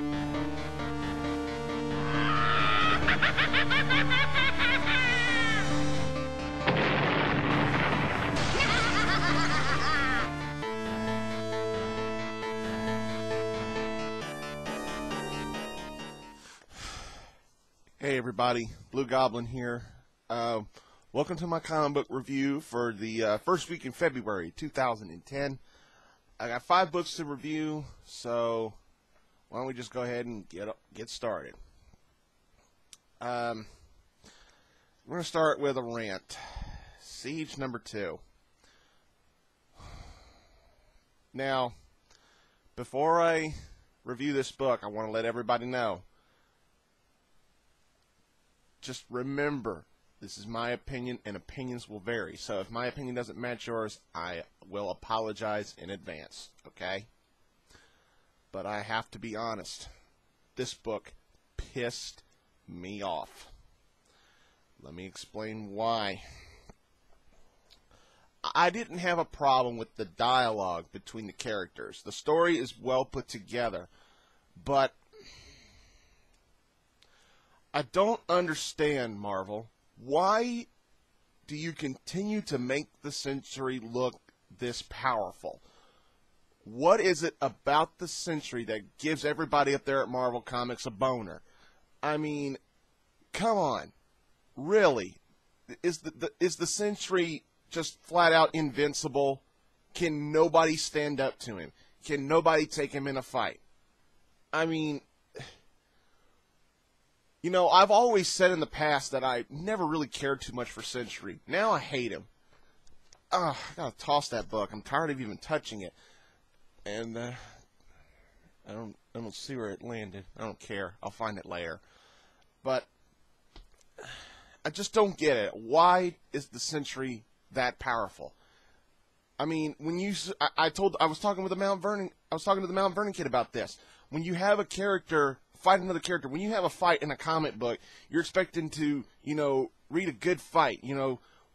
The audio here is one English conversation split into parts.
Hey everybody, Blue Goblin here. Welcome to my comic book review for the first week in February 2010. I got 5 books to review, so why don't we just go ahead and get started. We're going to start with a rant. Siege number 2. Now, before I review this book, I want to let everybody know, just remember, this is my opinion, and opinions will vary. So if my opinion doesn't match yours, I will apologize in advance, okay? But I have to be honest. This book pissed me off. Let me explain why. I didn't have a problem with the dialogue between the characters. The story is well put together, but I don't understand, Marvel. Why do you continue to make the Sentry look this powerful? What is it about the Sentry that gives everybody up there at Marvel Comics a boner? I mean, come on. Really? Is the Sentry just flat out invincible? Can nobody stand up to him? Can nobody take him in a fight? I mean, you know, I've always said in the past that I never really cared too much for Sentry. Now I hate him. I gotta toss that book. I'm tired of even touching it. And I don't see where it landed. I don't care. I'll find it later. But I just don't get it. Why is the Sentry that powerful? I mean, when I was talking to the Mount Vernon kid about this. When you have a character fight another character, when you have a fight in a comic book, you're expecting to, read a good fight.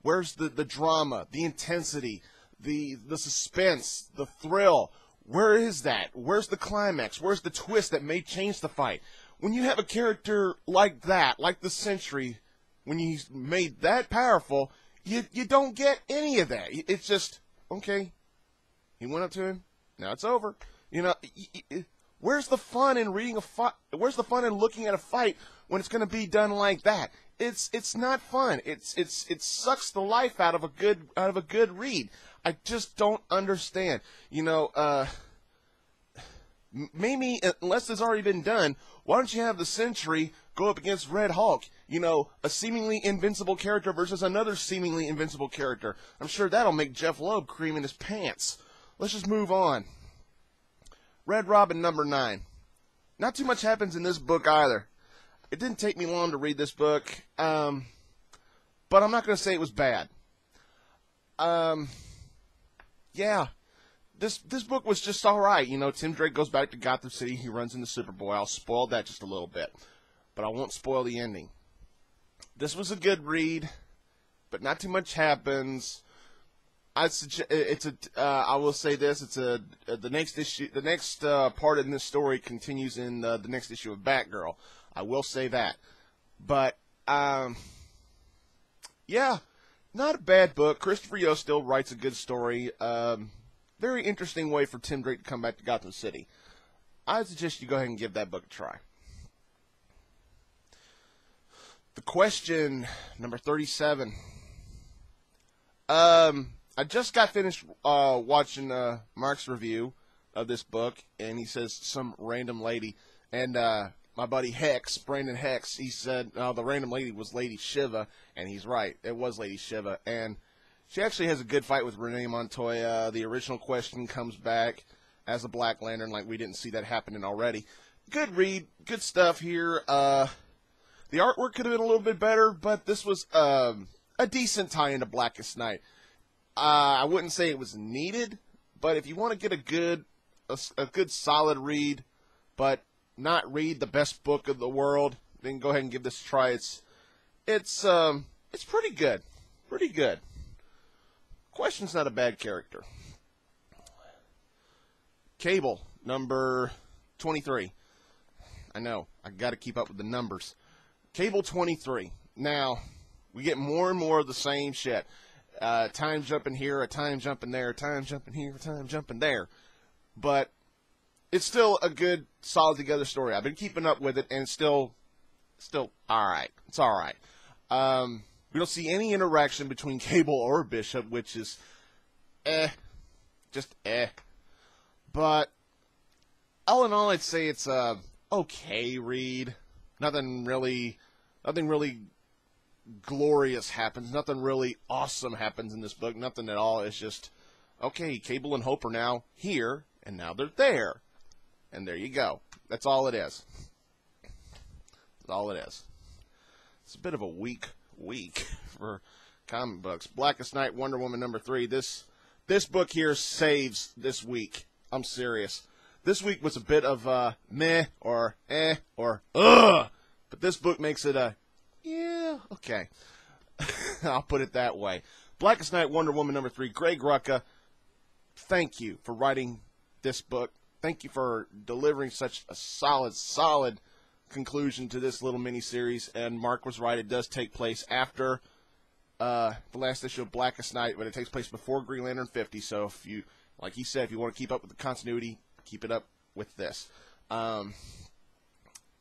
Where's the drama, the intensity, the suspense, the thrill? Where is that? Where's the climax? Where's the twist that may change the fight? When you have a character like that, like the Sentry, when he's made that powerful, you don't get any of that. It's just, okay, he went up to him, now it's over. Where's the fun in reading a fight? Where's the fun in looking at a fight when it's going to be done like that? It's not fun. It sucks the life out of a good read. I just don't understand. Maybe unless it's already been done, why don't you have the Sentry go up against Red Hulk? A seemingly invincible character versus another seemingly invincible character. I'm sure that'll make Jeff Loeb cream in his pants. Let's just move on. Red Robin number 9. Not too much happens in this book either. It didn't take me long to read this book, but I'm not going to say it was bad. Yeah, this book was just all right. Tim Drake goes back to Gotham City. He runs into Superboy. I'll spoil that just a little bit, but I won't spoil the ending. This was a good read, but not too much happens. I will say this: the next issue. The next part in this story continues in the next issue of Batgirl. I will say that, but yeah, not a bad book. Christopher Yost still writes a good story. Very interesting way for Tim Drake to come back to Gotham City. I suggest you go ahead and give that book a try. The Question number 37. I just got finished watching Mark's review of this book, and he says some random lady. And my buddy Brandon Hex, he said the random lady was Lady Shiva, and he's right. It was Lady Shiva. And she actually has a good fight with Renee Montoya. The original Question comes back as a Black Lantern, like we didn't see that happening already. Good read. Good stuff here. The artwork could have been a little bit better, but this was a decent tie-in to Blackest Night. I wouldn't say it was needed, but if you want to get a good solid read, but not read the best book of the world, then go ahead and give this a try. It's pretty good. Pretty good. Question's not a bad character. Cable, number 23. I know. I got to keep up with the numbers. Cable 23. Now, we get more and more of the same shit. Time jumping here, a time jumping there, time jumping here, a time jumping there. But it's still a good, solid together story. I've been keeping up with it, and it's still all right. It's all right. We don't see any interaction between Cable or Bishop, which is just But all in all, I'd say it's a okay read. Nothing really glorious happens. Nothing really awesome happens in this book. Nothing at all. It's just, okay, Cable and Hope are now here, and now they're there. And there you go. That's all it is. That's all it is. It's a bit of a weak week for comic books. Blackest Night, Wonder Woman #3. This book here saves this week. I'm serious. This week was a bit of meh or or ugh. But this book makes it a yeah, okay. I'll put it that way. Blackest Night, Wonder Woman #3. Greg Rucka, thank you for writing this book. Thank you for delivering such a solid conclusion to this little mini-series. And Mark was right. It does take place after the last issue of Blackest Night, but it takes place before Green Lantern 50. So if you, like he said, if you want to keep up with the continuity, keep it up with this.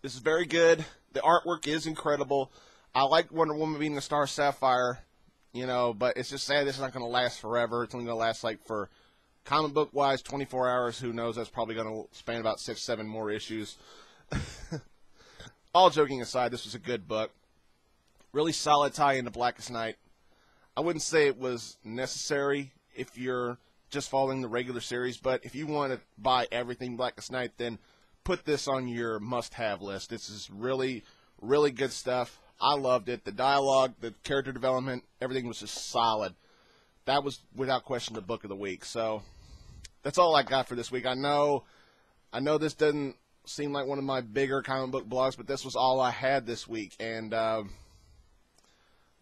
This is very good. The artwork is incredible. I like Wonder Woman being the Star Sapphire, but it's just sad this is not going to last forever. It's only going to last, for comic book-wise, 24 hours. Who knows? That's probably going to span about 6-7 more issues. All joking aside, this was a good book. Really solid tie into Blackest Night. I wouldn't say it was necessary if you're just following the regular series, but if you want to buy everything Blackest Night, then put this on your must-have list. This is really, really good stuff. I loved it. The dialogue, the character development, everything was just solid. That was, without question, the book of the week. So that's all I got for this week. I know this doesn't seem like one of my bigger comic book blogs, but this was all I had this week. And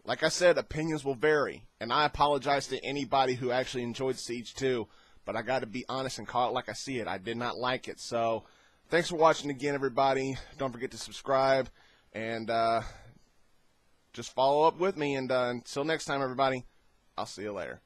like I said, opinions will vary. And I apologize to anybody who actually enjoyed Siege 2, but I got to be honest and call it like I see it. I did not like it. So thanks for watching again, everybody. Don't forget to subscribe and just follow up with me. And until next time, everybody, I'll see you later.